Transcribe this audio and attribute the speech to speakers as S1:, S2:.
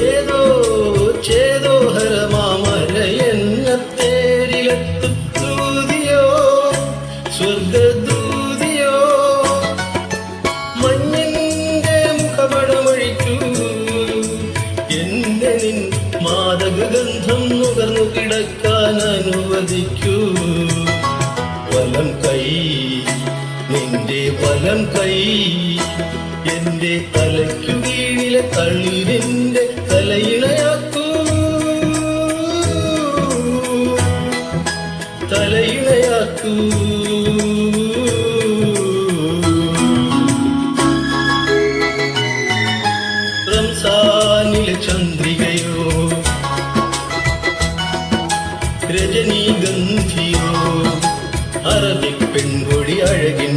S1: ഏതോ ചേതോഹരമാമലയെന്ന തേരിലെത്തും ദൂതിയോ സ്വർഗദൂതിയോ മഞ്ഞിന്റെ മുഖപടമൊഴിക്കൂ എന്റെ നിൻ മാദകഗന്ധം നുകർന്നു കിടക്കാൻ അനുവദിക്കൂ വലം കൈ നിന്റെ വലം കൈ എന്റെ തലയ്ക്കു കീഴിലെ തളിരിന്റെ തലയിണയാക്കൂ തലയിണയാക്കൂ റംസാനിലെ ചന്ദ്രികയോ രജനീഗന്ധിയോ അറബിക് പെൺകൊടി അഴകിൻ